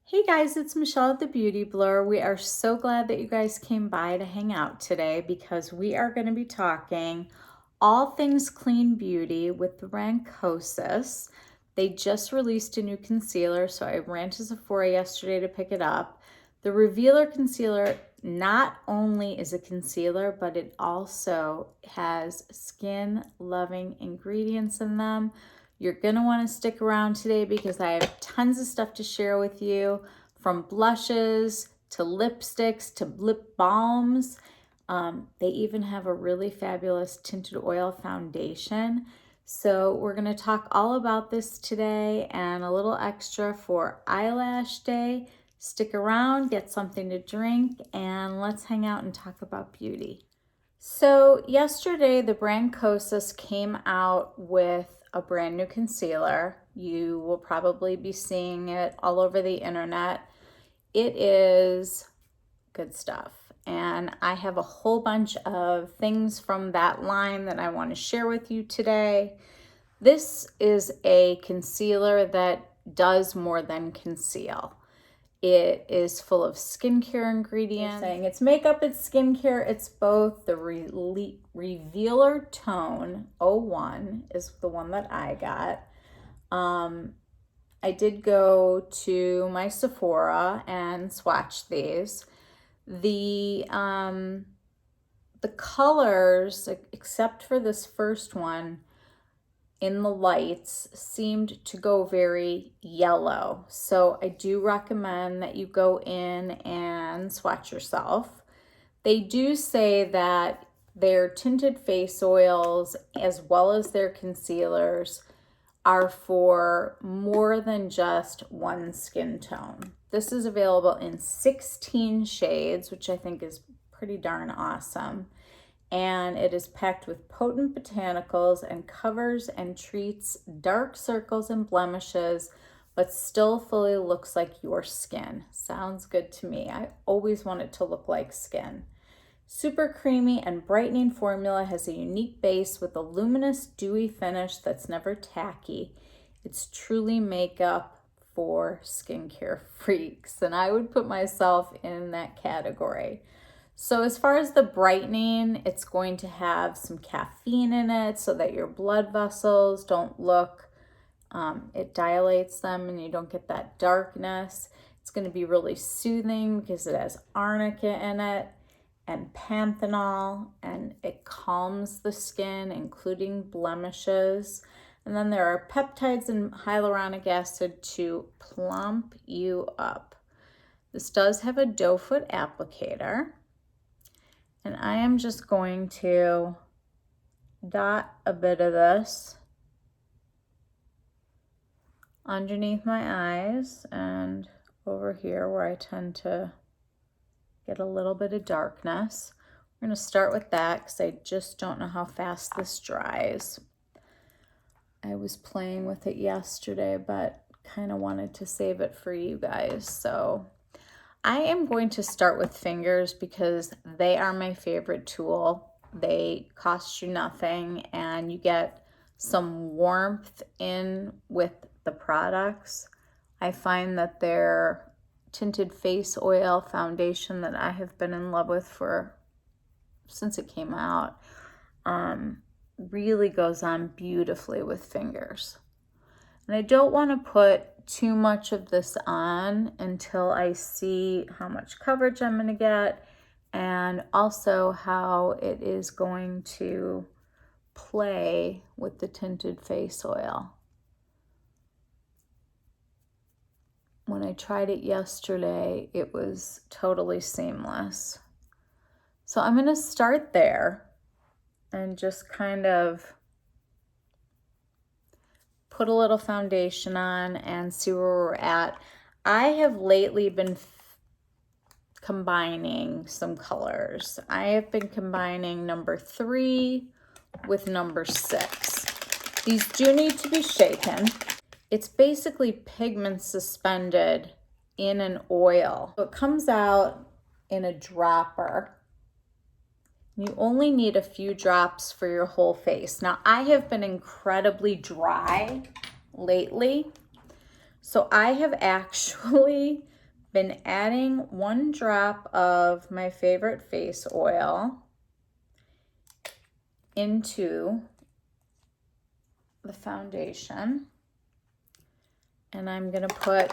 Hey guys, it's Michelle at the Beauty Blur. We are so glad that you guys came by to hang out today because we are going to be talking all things clean beauty with the brand Kosas. They just released a new concealer, so I ran to Sephora yesterday to pick it up. The Revealer Concealer not only is a concealer, but it also has skin-loving ingredients in them. You're going to want to stick around today because I have tons of stuff to share with you, from blushes to lipsticks to lip balms. They even have a really fabulous tinted oil foundation. So we're going to talk all about this today and a little extra for eyelash day. Stick around, get something to drink, and let's hang out and talk about beauty. So yesterday, the brand Kosas came out with a brand new concealer. You will probably be seeing it all over the internet. It is good stuff. And I have a whole bunch of things from that line that I want to share with you today. This is a concealer that does more than conceal. It is full of skincare ingredients. They're saying it's makeup, it's skincare, it's both. The Revealer Tone 01 is the one that I got. I did go to my Sephora and swatch these. The colors, except for this first one, in the lights seemed to go very yellow. So I do recommend that you go in and swatch yourself. They do say that their tinted face oils as well as their concealers are for more than just one skin tone. This is available in 16 shades, which I think is pretty darn awesome. And it is packed with potent botanicals and covers and treats dark circles and blemishes, but still fully looks like your skin. Sounds good to me. I always want it to look like skin. Super creamy and brightening formula, has a unique base with a luminous, dewy finish that's never tacky. It's truly makeup for skincare freaks, and I would put myself in that category. So as far as the brightening, it's going to have some caffeine in it so that your blood vessels don't look, it dilates them and you don't get that darkness. It's going to be really soothing because it has arnica in it and panthenol, and it calms the skin, including blemishes. And then there are peptides and hyaluronic acid to plump you up. This does have a doe foot applicator. And I am just going to dot a bit of this underneath my eyes and over here where I tend to get a little bit of darkness. We're going to start with that because I just don't know how fast this dries. I was playing with it yesterday, but kind of wanted to save it for you guys. So I am going to start with fingers because they are my favorite tool. They cost you nothing and you get some warmth in with the products. I find that their tinted face oil foundation that I have been in love with since it came out really goes on beautifully with fingers. And I don't want to put too much of this on until I see how much coverage I'm going to get and also how it is going to play with the tinted face oil. When I tried it yesterday, it was totally seamless. So I'm going to start there and just kind of put a little foundation on and see where we're at. I have lately been combining some colors. I have been combining number 3 with number 6. These do need to be shaken. It's basically pigment suspended in an oil. So it comes out in a dropper. You only need a few drops for your whole face. Now, I have been incredibly dry lately, so I have actually been adding 1 drop of my favorite face oil into the foundation. And I'm gonna put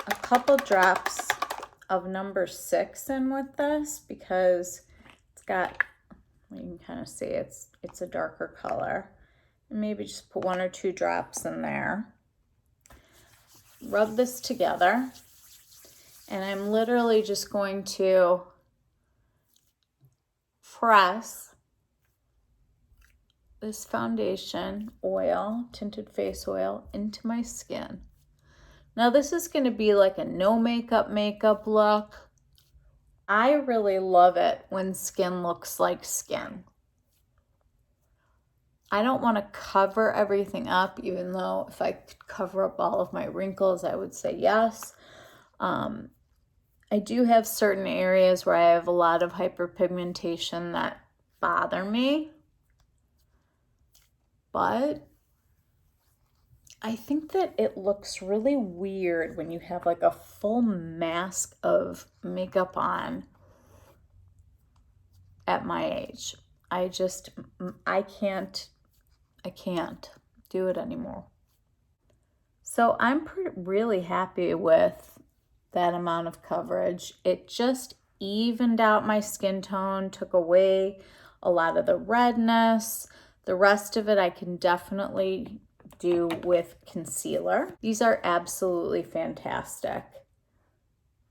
a couple drops of number 6 in with this because it's got, you can kind of see it's a darker color. And maybe just put 1 or 2 drops in there. Rub this together. And I'm literally just going to press this foundation oil, tinted face oil, into my skin. Now this is going to be like a no makeup look. I really love it when skin looks like skin. I don't want to cover everything up, even though if I could cover up all of my wrinkles, I would say yes. I do have certain areas where I have a lot of hyperpigmentation that bother me, but I think that it looks really weird when you have like a full mask of makeup on at my age. I can't do it anymore. So I'm really happy with that amount of coverage. It just evened out my skin tone, took away a lot of the redness. The rest of it I can definitely do with concealer. These are absolutely fantastic.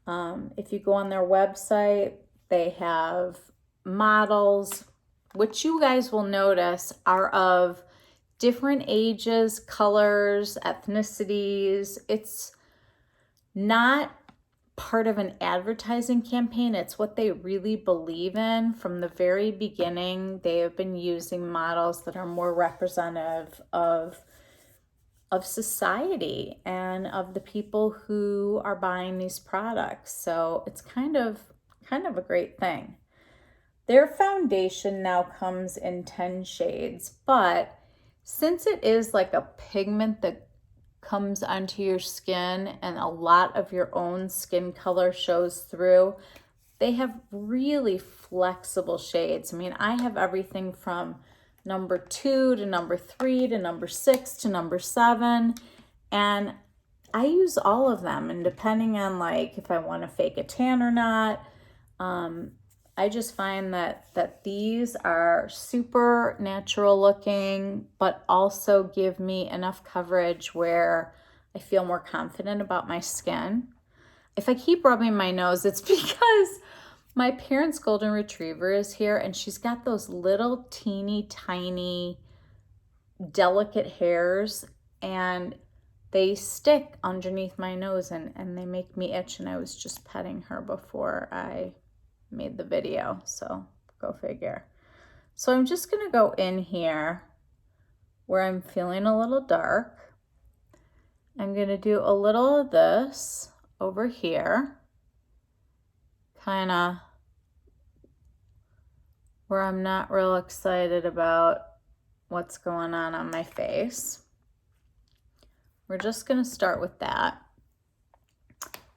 If you go on their website, they have models, which you guys will notice are of different ages, colors, ethnicities. It's not part of an advertising campaign. It's what they really believe in. From the very beginning, they have been using models that are more representative of society and of the people who are buying these products. So it's kind of a great thing. Their foundation now comes in 10 shades, but since it is like a pigment that comes onto your skin and a lot of your own skin color shows through, they have really flexible shades. I mean, I have everything from number 2 to number 3 to number 6 to number 7, and I use all of them. And depending on like if I want to fake a tan or not, I just find that these are super natural looking, but also give me enough coverage where I feel more confident about my skin. If I keep rubbing my nose, it's because my parents' golden retriever is here and she's got those little teeny tiny delicate hairs and they stick underneath my nose and they make me itch, and I was just petting her before I made the video, so go figure. So I'm just gonna go in here where I'm feeling a little dark. I'm gonna do a little of this over here, kind of where I'm not real excited about what's going on my face. We're just gonna start with that.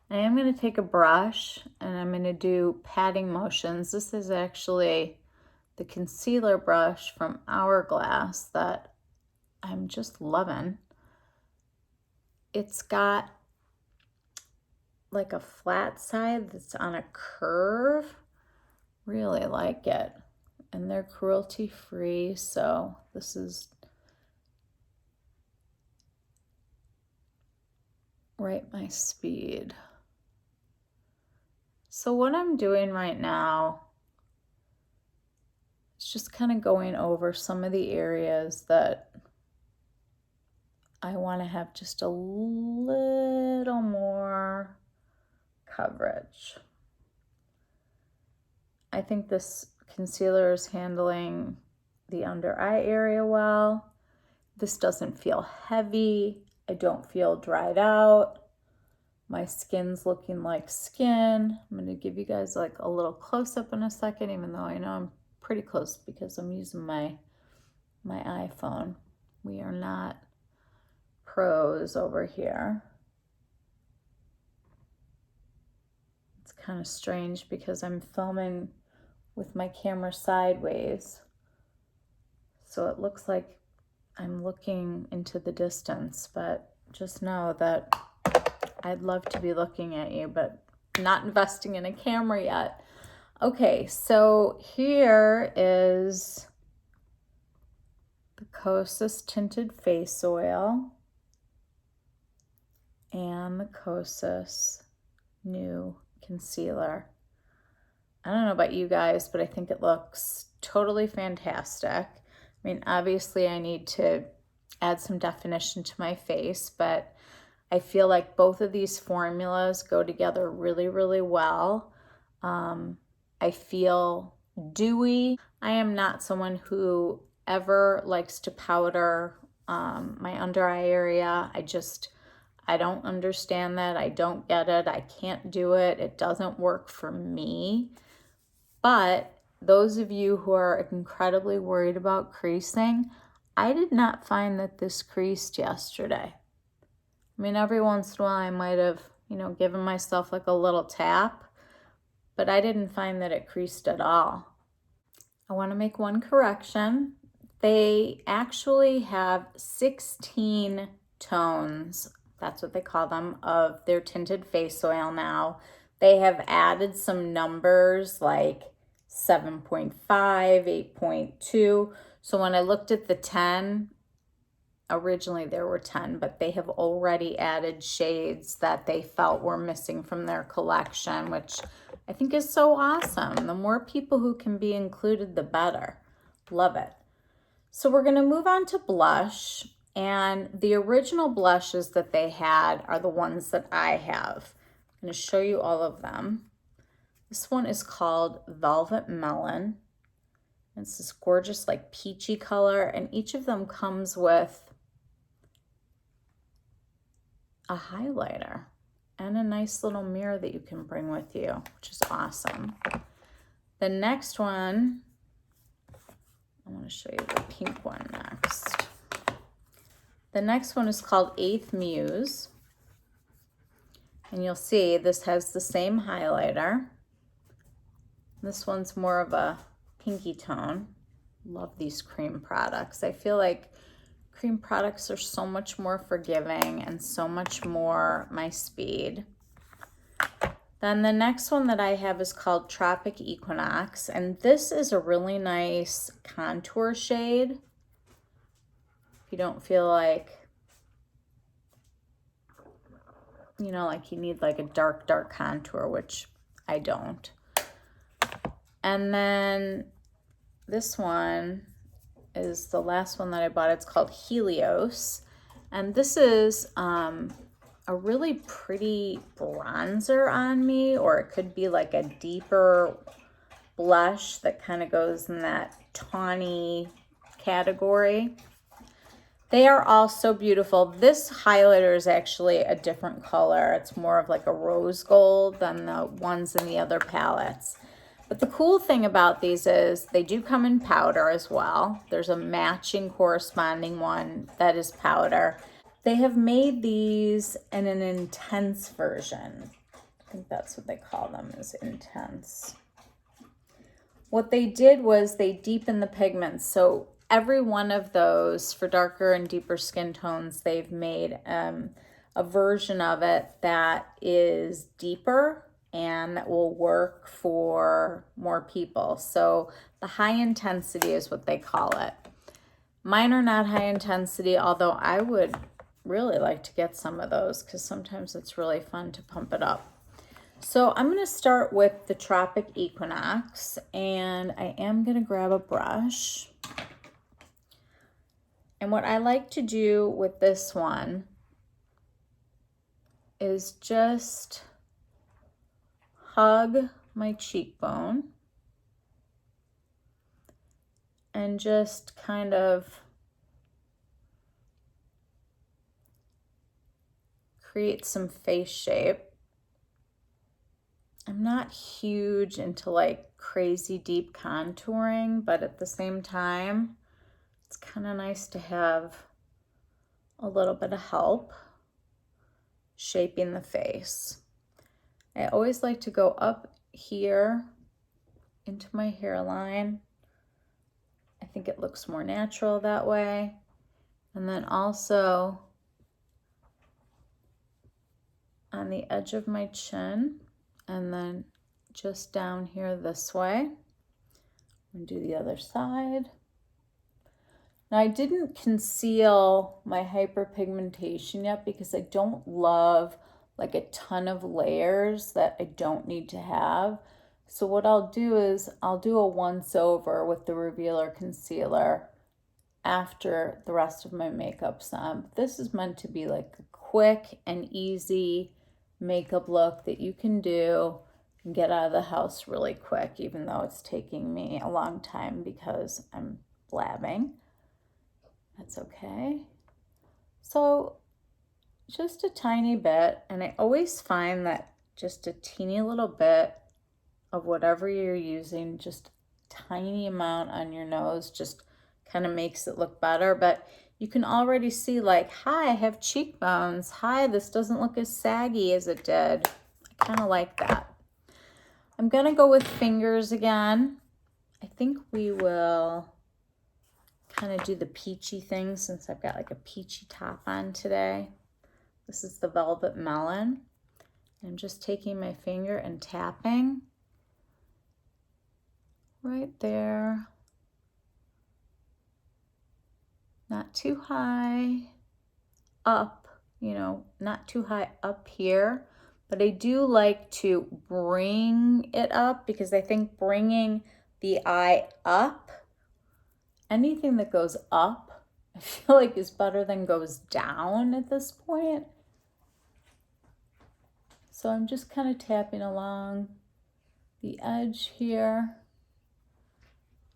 I am going to take a brush and I'm going to do patting motions. This is actually the concealer brush from Hourglass that I'm just loving. It's got like a flat side that's on a curve. Really like it. And they're cruelty free, so this is right my speed. So what I'm doing right now is just kind of going over some of the areas that I want to have just a little more coverage. I think this concealer is handling the under eye area well. This doesn't feel heavy. I don't feel dried out. My skin's looking like skin. I'm going to give you guys like a little close-up in a second, even though I know I'm pretty close because I'm using my iPhone. We are not pros over here. kind of strange because I'm filming with my camera sideways. So it looks like I'm looking into the distance, but just know that I'd love to be looking at you, but not investing in a camera yet. Okay, so here is the Kosas Tinted Face Oil and the Kosas New Concealer. I don't know about you guys, but I think it looks totally fantastic. I mean, obviously I need to add some definition to my face, but I feel like both of these formulas go together really, really well. I feel dewy. I am not someone who ever likes to powder my under eye area. I don't understand that. I don't get it. I can't do it. It doesn't work for me. But those of you who are incredibly worried about creasing, I did not find that this creased yesterday. I mean, every once in a while I might have, given myself like a little tap, but I didn't find that it creased at all. I want to make one correction. They actually have 16 tones, that's what they call them, of their tinted face oil now. They have added some numbers like 7.5, 8.2. So when I looked at the 10, originally there were 10, but they have already added shades that they felt were missing from their collection, which I think is so awesome. The more people who can be included, the better. Love it. So we're going to move on to blush, and the original blushes that they had are the ones that I have. I'm going to show you all of them. This one is called Velvet Melon. It's this gorgeous like peachy color, and each of them comes with a highlighter and a nice little mirror that you can bring with you, which is awesome. The next one, I want to show you the pink one next. The next one is called Eighth Muse. And you'll see this has the same highlighter. This one's more of a pinky tone. Love these cream products. I feel like cream products are so much more forgiving and so much more my speed. Then the next one that I have is called Tropic Equinox, and this is a really nice contour shade. If you don't feel like, like you need like a dark contour, which I don't. And then this one is the last one that I bought. It's called Helios, and this is a really pretty bronzer on me, or it could be like a deeper blush that kind of goes in that tawny category. They are all so beautiful. This highlighter is actually a different color. It's more of like a rose gold than the ones in the other palettes. But the cool thing about these is they do come in powder as well. There's a matching corresponding one that is powder. They have made these in an intense version. I think that's what they call them, is intense. What they did was they deepened the pigments. So every one of those, for darker and deeper skin tones, they've made a version of it that is deeper and that will work for more people. So the high intensity is what they call it. Mine are not high intensity, although I would really like to get some of those because sometimes it's really fun to pump it up. So I'm going to start with the Tropic Equinox, and I am going to grab a brush. And what I like to do with this one is just hug my cheekbone and just kind of create some face shape. I'm not huge into like crazy deep contouring, but at the same time, it's kind of nice to have a little bit of help shaping the face. I always like to go up here into my hairline. I think it looks more natural that way. And then also on the edge of my chin, and then just down here this way. I'm gonna do the other side. Now I didn't conceal my hyperpigmentation yet because I don't love like a ton of layers that I don't need to have. So what I'll do is I'll do a once over with the revealer concealer after the rest of my makeup's on. This is meant to be like a quick and easy makeup look that you can do and get out of the house really quick, even though it's taking me a long time because I'm blabbing. That's okay. So just a tiny bit, and I always find that just a teeny little bit of whatever you're using, just tiny amount on your nose, just kind of makes it look better. But you can already see like, hi, I have cheekbones. Hi, this doesn't look as saggy as it did. I kind of like that. I'm gonna go with fingers again. I think we will kind of do the peachy thing since I've got like a peachy top on today. This is the Velvet Melon. I'm just taking my finger and tapping right there. Not too high up, you know, not too high up here, but I do like to bring it up because I think bringing the eye up, anything that goes up, I feel like is better than goes down at this point. So I'm just kind of tapping along the edge here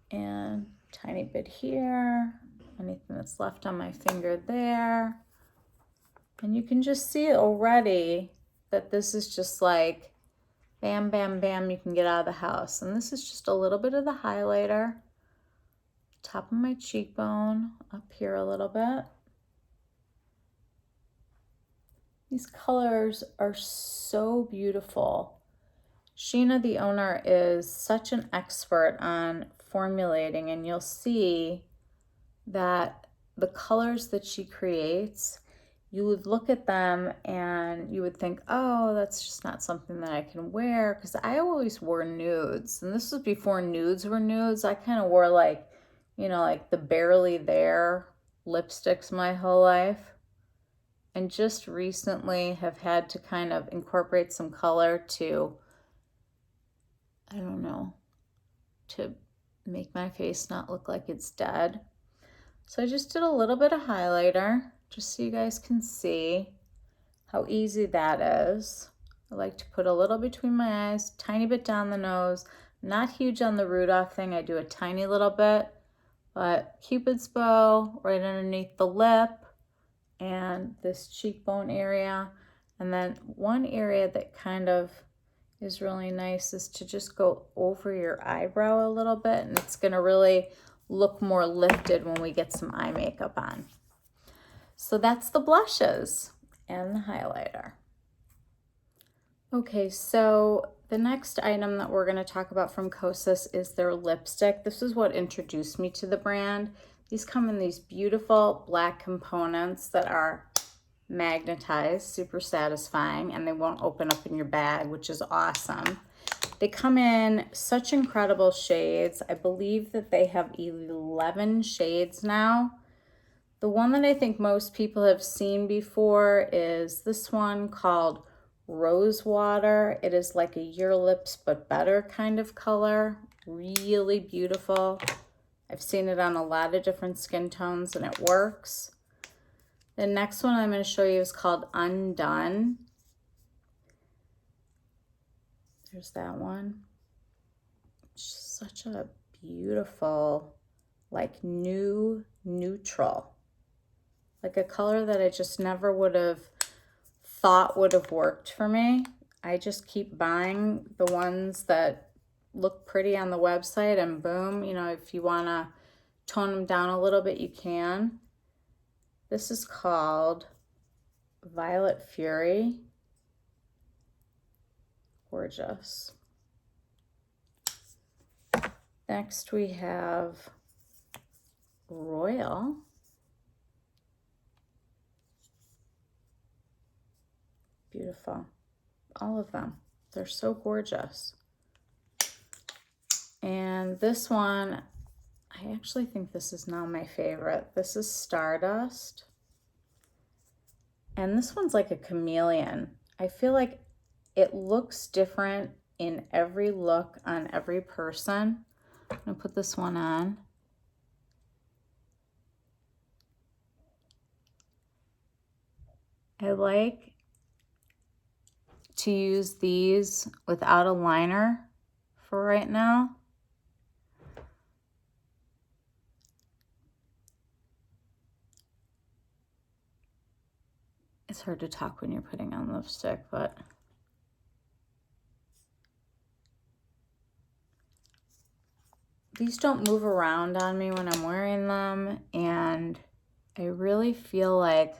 and tiny bit here, anything that's left on my finger there. And you can just see already that this is just like bam, bam, bam, you can get out of the house. And this is just a little bit of the highlighter, top of my cheekbone, up here a little bit. These colors are so beautiful. Sheena, the owner, is such an expert on formulating, and you'll see that the colors that she creates, you would look at them and you would think, oh, that's just not something that I can wear, because I always wore nudes, and this was before nudes were nudes. I kind of wore like, you know, like the Barely There lipsticks my whole life, and just recently have had to kind of incorporate some color to, I don't know, to make my face not look like it's dead. So I just did a little bit of highlighter just so you guys can see how easy that is. I like to put a little between my eyes, tiny bit down the nose, not huge on the Rudolph thing. I do a tiny little bit, but Cupid's bow right underneath the lip and this cheekbone area. And then one area that kind of is really nice is to just go over your eyebrow a little bit, and it's gonna really look more lifted when we get some eye makeup on. So that's the blushes and the highlighter. Okay, so the next item that we're gonna talk about from Kosas is their lipstick. This is what introduced me to the brand. These come in these beautiful black components that are magnetized, super satisfying, and they won't open up in your bag, which is awesome. They come in such incredible shades. I believe that they have 11 shades now. The one that I think most people have seen before is this one called Rose Water. It is like a Your Lips But Better kind of color. Really beautiful. I've seen it on a lot of different skin tones and it works. The next one I'm going to show you is called Undone. There's that one. Such a beautiful, like new neutral. Like a color that I just never would have thought would have worked for me. I just keep buying the ones that look pretty on the website, and boom, you know, if you want to tone them down a little bit, you can. This is called Violet Fury. Gorgeous. Next we have Royal. Beautiful. All of them. They're so gorgeous. And this one, I actually think this is now my favorite. This is Stardust. And this one's like a chameleon. I feel like it looks different in every look on every person. I'm gonna put this one on. I like to use these without a liner for right now. It's hard to talk when you're putting on lipstick, but these don't move around on me when I'm wearing them, and I really feel like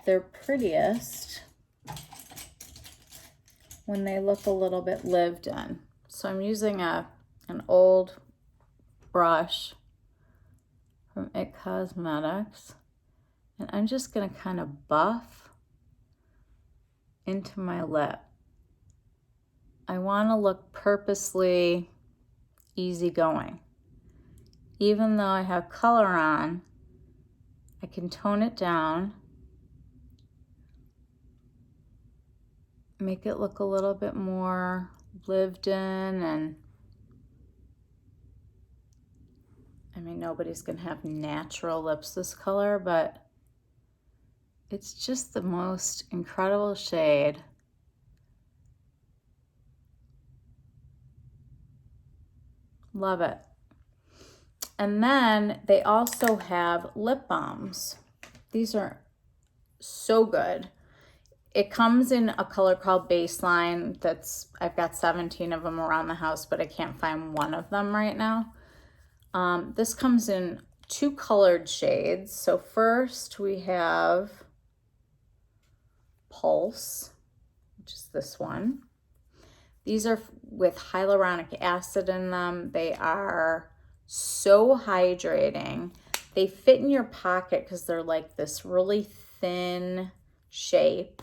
they're prettiest when they look a little bit lived in. So I'm using an old brush from It Cosmetics, and I'm just gonna kind of buff into my lip. I wanna look purposely easygoing. Even though I have color on, I can tone it down, make it look a little bit more lived in, and I mean, nobody's gonna have natural lips this color, but it's just the most incredible shade. Love it. And then they also have lip balms. These are so good. It comes in a color called Baseline. I've got 17 of them around the house, but I can't find one of them right now. This comes in 2 colored shades. So first we have Pulse, which is this one. These are with hyaluronic acid in them. They are so hydrating. They fit in your pocket because they're like this really thin shape.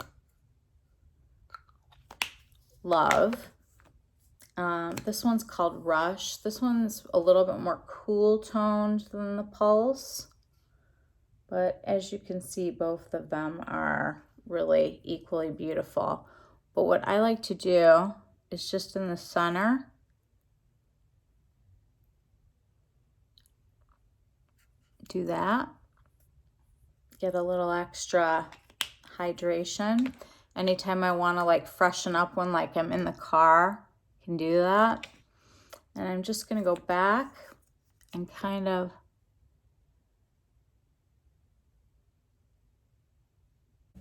Love. This one's called Rush. This one's a little bit more cool toned than the Pulse. But as you can see, both of them are really equally beautiful. But what I like to do is just in the center, do that. Get a little extra hydration. Anytime I want to like freshen up when like I'm in the car, I can do that. And I'm just going to go back and kind of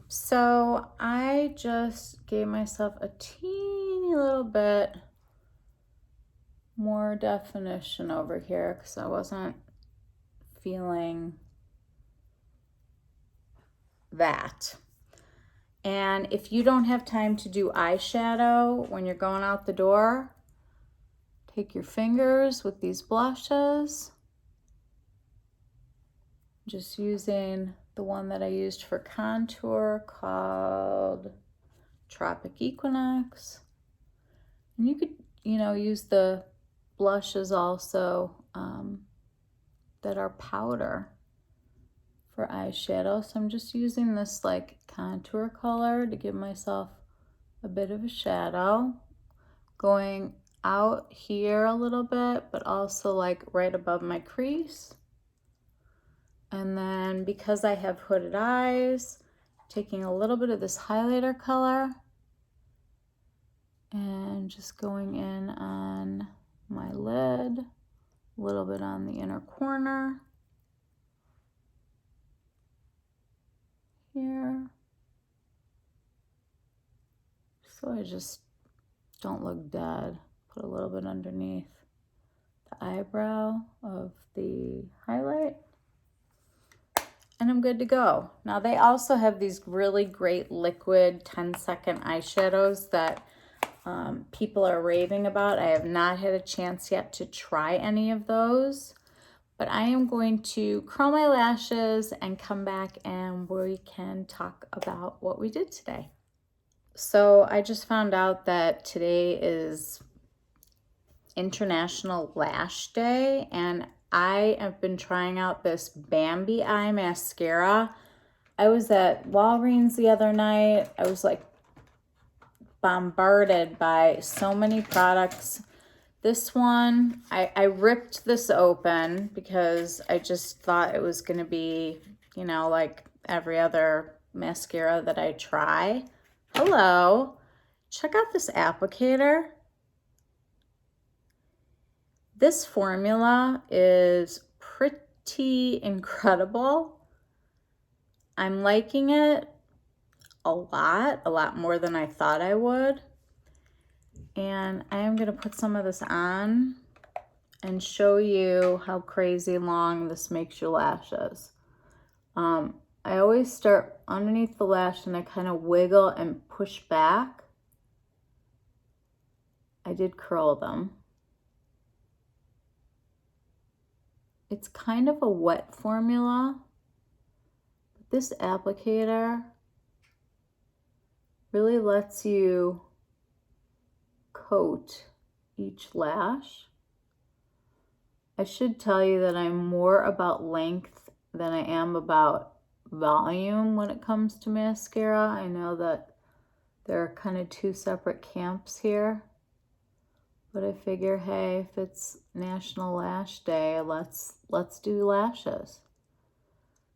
so I just gave myself a teeny little bit more definition over here because I wasn't feeling that. And if you don't have time to do eyeshadow when you're going out the door, take your fingers with these blushes, just using the one that I used for contour called Tropic Equinox. And you could, use the blushes also that are powder for eyeshadow. So I'm just using this like contour color to give myself a bit of a shadow, going out here a little bit, but also like right above my crease. And then because I have hooded eyes, taking a little bit of this highlighter color and just going in on my lid, a little bit on the inner corner here. So I just don't look dead. Put a little bit underneath the eyebrow of the highlight. And I'm I'm good to go. Now they also have these really great liquid 10-second eyeshadows that people are raving about. I have not had a chance yet to try any of those, but I am going to curl my lashes and come back and we can talk about what we did today. So I just found out that today is International Lash Day, and I have been trying out this Bambi Eye mascara. I was at Walgreens the other night. I was like bombarded by so many products. This one, I ripped this open because I just thought it was going to be, you know, like every other mascara that I try. Hello. Check out this applicator. This formula is pretty incredible. I'm liking it a lot more than I thought I would. And I am gonna put some of this on and show you how crazy long this makes your lashes. I always start underneath the lash and I kind of wiggle and push back. I did curl them. It's kind of a wet formula, but this applicator really lets you coat each lash. I should tell you that I'm more about length than I am about volume when it comes to mascara. I know that there are kind of two separate camps here, but I figure, hey, if it's National Lash Day, let's do lashes.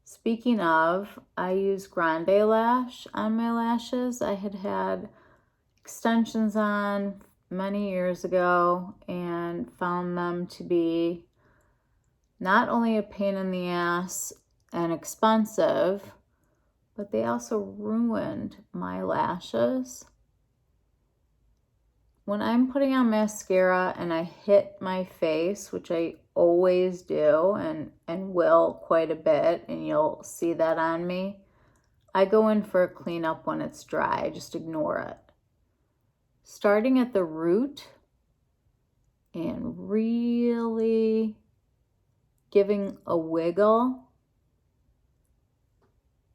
Speaking of, I use Grande Lash on my lashes. I had extensions on many years ago and found them to be not only a pain in the ass and expensive, but they also ruined my lashes. When I'm putting on mascara and I hit my face, which I always do and will quite a bit, and you'll see that on me, I go in for a cleanup when it's dry. Just ignore it. Starting at the root and really giving a wiggle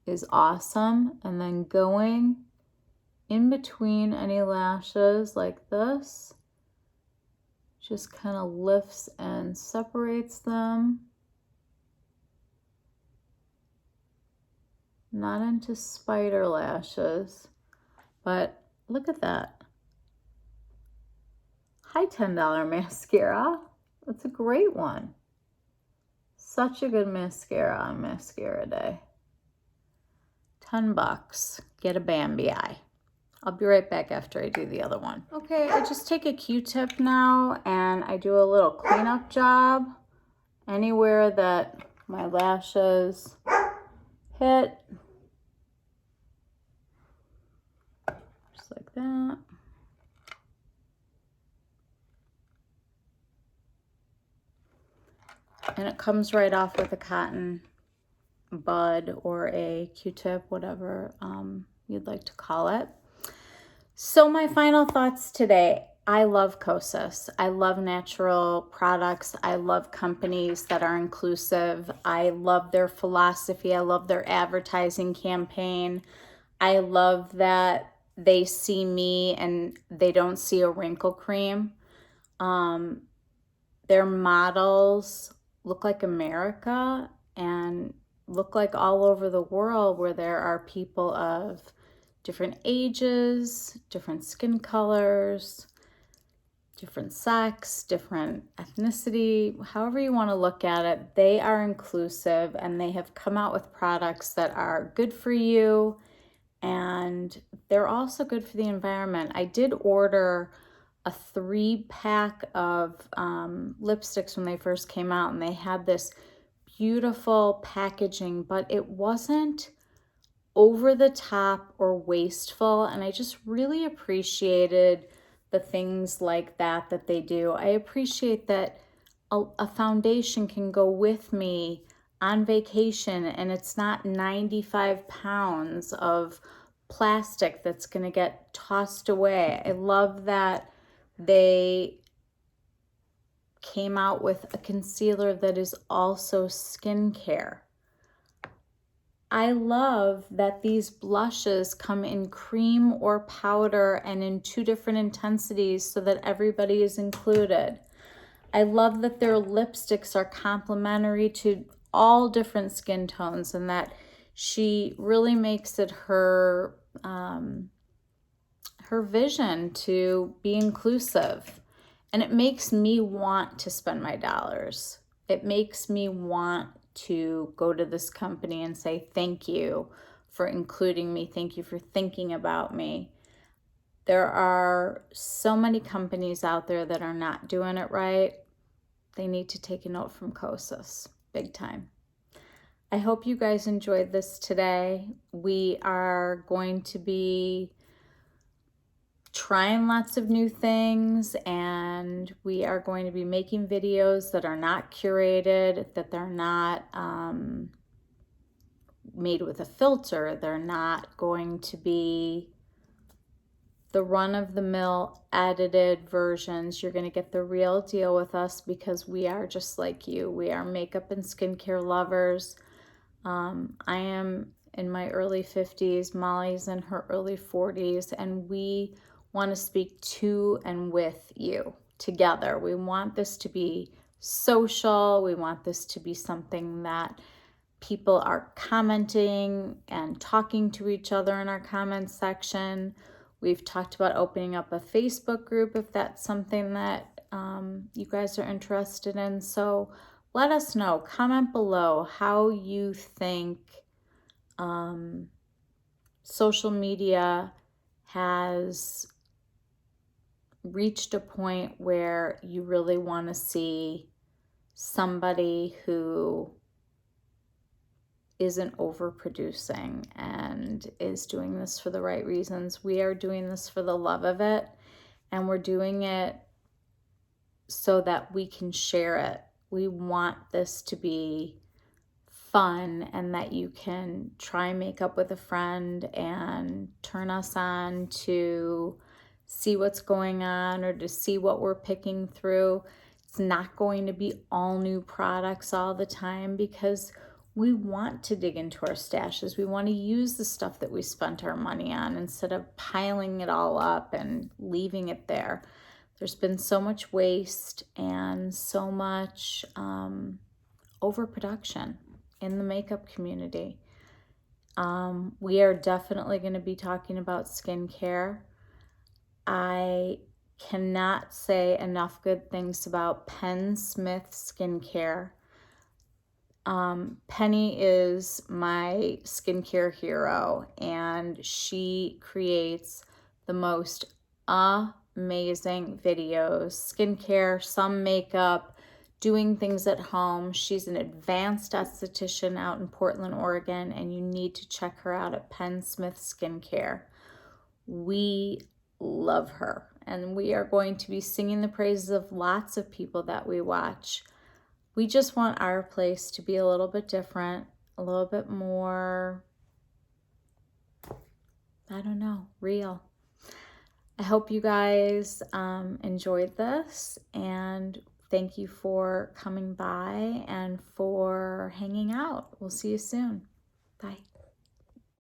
is awesome. And then going in between any lashes like this, just kind of lifts and separates them. Not into spider lashes, but look at that. Hi, $10 mascara. That's a great one. Such a good mascara on mascara day. $10. Get a Bambi Eye. I'll be right back after I do the other one. Okay, I just take a Q-tip now and I do a little cleanup job anywhere that my lashes hit. Just like that. And it comes right off with a cotton bud or a Q-tip, whatever you'd like to call it. So my final thoughts today. I love Kosas. I love natural products. I love companies that are inclusive. I love their philosophy. I love their advertising campaign. I love that they see me and they don't see a wrinkle cream. Their models look like America and look like all over the world, where there are people of different ages, different skin colors, different sex, different ethnicity, however you want to look at it. They are inclusive and they have come out with products that are good for you and they're also good for the environment. I did order a 3-pack of lipsticks when they first came out, and they had this beautiful packaging, but it wasn't over the top or wasteful, and I just really appreciated the things like that they do. I appreciate that a foundation can go with me on vacation and it's not 95 pounds of plastic that's going to get tossed away. I love that they came out with a concealer that is also skincare. I love that these blushes come in cream or powder and in 2 different intensities so that everybody is included. I love that their lipsticks are complementary to all different skin tones and that she really makes it her vision to be inclusive. And it makes me want to spend my dollars. It makes me want to go to this company and say, thank you for including me. Thank you for thinking about me. There are so many companies out there that are not doing it right. They need to take a note from Kosas, big time. I hope you guys enjoyed this today. We are going to be trying lots of new things, and we are going to be making videos that are not curated, that they're not made with a filter. They're not going to be the run-of-the-mill edited versions. You're going to get the real deal with us because we are just like you. We are makeup and skincare lovers. I am in my early 50s. Molly's in her early 40s, and we want to speak to and with you together. We want this to be social. We want this to be something that people are commenting and talking to each other in our comments section. We've talked about opening up a Facebook group if that's something that you guys are interested in. So let us know. Comment below how you think social media has reached a point where you really want to see somebody who isn't overproducing and is doing this for the right reasons. We are doing this for the love of it, and we're doing it so that we can share it. We want this to be fun and that you can try makeup with a friend and turn us on to see what's going on or to see what we're picking through. It's not going to be all new products all the time because we want to dig into our stashes. We want to use the stuff that we spent our money on instead of piling it all up and leaving it there. There's been so much waste and so much overproduction in the makeup community. We are definitely going to be talking about skincare. I cannot say enough good things about Penn Smith Skincare. Penny is my skincare hero, and she creates the most amazing videos, skincare, some makeup, doing things at home. She's an advanced esthetician out in Portland, Oregon, and you need to check her out at Penn Smith Skincare. We love her, and we are going to be singing the praises of lots of people that we watch. We just want our place to be a little bit different, a little bit more, I don't know, real. I hope you guys enjoyed this, and thank you for coming by and for hanging out. We'll see you soon. Bye.